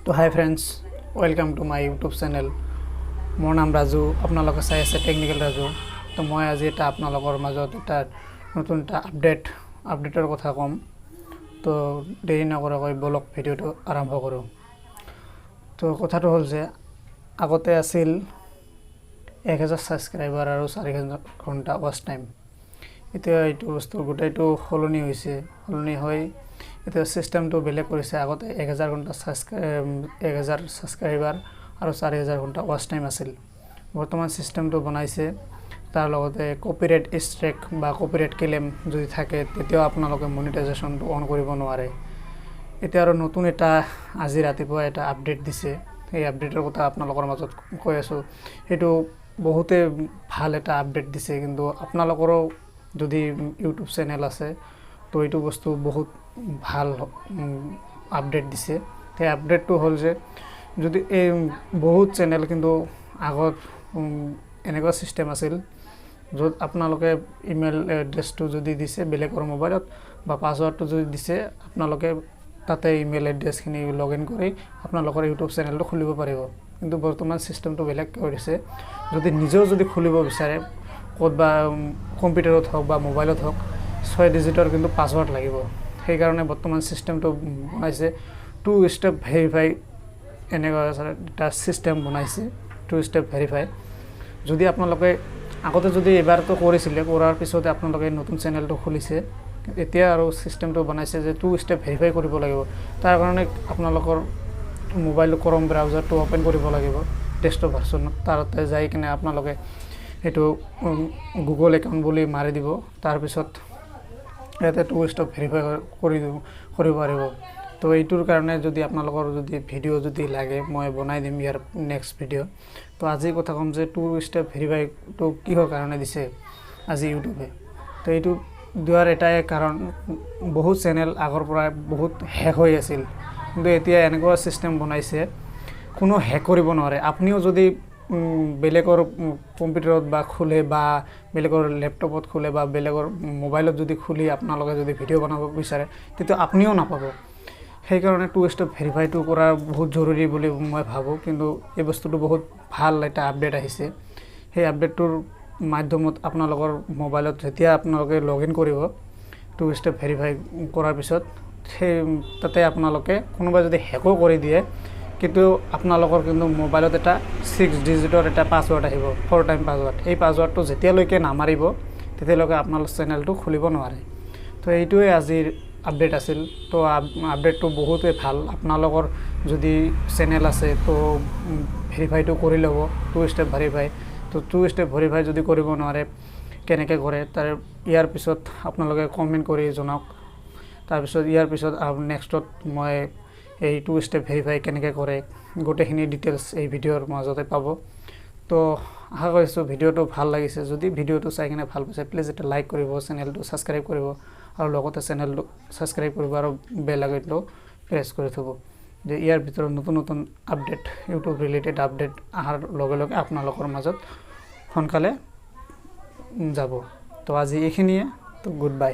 तो hi friends, welcome to my YouTube channel. मोर नाम राजू, आपनालोके चाइ आछे टेक्निकल राजू। तो मैं आज এটা आपनालोকৰ মাজত এটা নতুন এটা আপডেটৰ কথা কম। তো দেৰি নকৰাকৈ ব্লগ ভিডিঅ'টো আৰম্ভ কৰোঁ। তো কথাটো হ'ল যে আগতে আছিল 1000 সাবস্ক্ৰাইবাৰ আৰু 4000 ঘণ্টা ওয়াচ টাইম। এতিয়া এইটো বস্তু গোটেইটো সলনি হৈছে, সলনি হৈ এটা সিস্টেমটো বেলেগ কৰিছে। আগতে 1000 ঘণ্টা 1000 সাবস্ক্ৰাইবাৰ আৰু 4000 ঘণ্টা ওয়াচ টাইম আছিল। বৰ্তমান সিস্টেমটো বনাইছে, তাৰ লগতে কপিৰাইট ষ্ট্ৰাইক বা কপিৰাইট ক্লেম যদি থাকে তেতিয়াও আপোনালোকে মনিটাইজেশনটো অন কৰিব নোৱাৰে। এতিয়া আৰু নতুন এটা আজি ৰাতিপুৱা এটা আপডেট দিছে। এই আপডেটৰ কথা আপোনালোকৰ মাজত কৈ আছোঁ। এইটো বহুতে ভাল এটা আপডেট দিছে, কিন্তু আপোনালোকৰো যদি ইউটিউব চেনেল আছে তো এইটো বস্তু বহুত ভাল আপডেট দিছে। সেই আপডেটটো হ'ল যে যদি এই বহুত চেনেল কিন্তু আগত এনেকুৱা সিস্টেম আছিল য'ত আপোনালোকে ইমেইল এড্ৰেছটো যদি দিছে বেলেগৰ মোবাইলত বা পাছৱৰ্ডটো যদি দিছে, আপোনালোকে তাতে ইমেইল এড্ৰেছখিনি লগ ইন কৰি আপোনালোকৰ ইউটিউব চেনেলটো খুলিব পাৰিব। কিন্তু বৰ্তমান সিস্টেমটো বেলেগ কৰিছে। যদি নিজেও যদি খুলিব বিচাৰে ক'তবা কম্পিউটাৰত হওক বা মোবাইলত হওক 6 ডিজিটৰ কিন্তু পাছৱৰ্ড লাগিব। সেইকাৰণে বৰ্তমান সিস্টেমটো বনাইছে 2 স্টেপ ভেৰিফাই। এনেকুৱা এটা সিস্টেম বনাইছে 2 স্টেপ ভেৰিফাই। যদি আপোনালোকে আগতে যদি এবাৰটো কৰিছিলে, কৰাৰ পিছতে আপোনালোকে নতুন চেনেলটো খুলিছে, এতিয়া আৰু সিস্টেমটো বনাইছে যে 2 স্টেপ ভেৰিফাই কৰিব লাগিব। তাৰ কাৰণে আপোনালোকৰ মোবাইল ক্ৰম ব্ৰাউজাৰটো ওপেন কৰিব লাগিব ডেস্কটপ ভাৰ্চনত। তাতে যাই কিনে আপোনালোকে এইটো গুগল একাউণ্ট বুলি মাৰি দিব। তাৰপিছত ইয়াতে 2 স্টেপ ভেৰিফাই কৰিব পাৰিব। তো এইটোৰ কাৰণে যদি আপোনালোকৰ যদি ভিডিঅ' যদি লাগে মই বনাই দিম ইয়াৰ নেক্সট ভিডিঅ'। তো আজি কথা ক'ম যে 2 স্টেপ ভেৰিফাইটো কিহৰ কাৰণে দিছে আজি ইউটিউবে। তো এইটো দিয়াৰ এটাই কাৰণ, বহুত চেনেল আগৰ পৰা বহুত হেক হৈ আছিল, কিন্তু এতিয়া এনেকুৱা সিস্টেম বনাইছে কোনো হেক কৰিব নোৱাৰে। আপুনিও যদি বেলেগৰ কম্পিউটাৰত বা খোলে বা বেলেগৰ লেপটপত খোলে বা বেলেগৰ মোবাইলত যদি খুলি আপোনালোকে যদি ভিডিঅ' বনাব বিচাৰে তেতিয়া আপুনিও নাপাব। সেইকাৰণে 2 স্টেপ ভেৰিফাইটো কৰা বহুত জৰুৰী বুলি মই ভাবোঁ। কিন্তু এই বস্তুটো বহুত ভাল এটা আপডেট আহিছে। সেই আপডেটটোৰ মাধ্যমত আপোনালোকৰ মোবাইলত যেতিয়া আপোনালোকে লগ ইন কৰিব 2 স্টেপ ভেৰিফাই কৰাৰ পিছত, সেই তাতে আপোনালোকে কোনোবাই যদি হেকো কৰি দিয়ে কিন্তু আপোনালোকৰ কিন্তু মোবাইলত এটা 6 ডিজিটৰ এটা পাছৱৰ্ড আহিব, 4 টাইম পাছৱৰ্ড। এই পাছৱৰ্ডটো যেতিয়ালৈকে নামাৰিব তেতিয়ালৈকে আপোনালোকৰ চেনেলটো খুলিব নোৱাৰে। তো এইটোৱে আজিৰ আপডেট আছিল। তো আপডেটটো বহুতেই ভাল। আপোনালোকৰ যদি চেনেল আছে তো ভেৰিফাইটো কৰি ল'ব 2 স্টেপ ভেৰিফাই। তো 2 স্টেপ ভেৰিফাই যদি কৰিব নোৱাৰে কেনেকৈ কৰে তাৰ ইয়াৰ পিছত আপোনালোকে কমেণ্ট কৰি জনাওক। তাৰপিছত ইয়াৰ পিছত নেক্সটত মই এই 2 স্টেপ ভেৰিফাই কেনেকৈ কৰে গোটেইখিনি ডিটেইলছ এই ভিডিঅ'ৰ মাজতে পাব। তো আশা কৰিছোঁ ভিডিঅ'টো ভাল লাগিছে। যদি ভিডিঅ'টো চাই কিনে ভাল পাইছে প্লিজ এটা লাইক কৰিব, চেনেলটো ছাবস্ক্ৰাইব কৰিব আৰু লগতে চেনেলটো ছাবস্ক্ৰাইব কৰিব আৰু বেল আইকনটো প্ৰেছ কৰি থ'ব, যে ইয়াৰ ভিতৰত নতুন নতুন আপডেট ইউটিউব ৰিলেটেড আপডেট অহাৰ লগে লগে আপোনালোকৰ মাজত সোনকালে যাব। তো আজি এইখিনিয়ে। তো গুড বাই।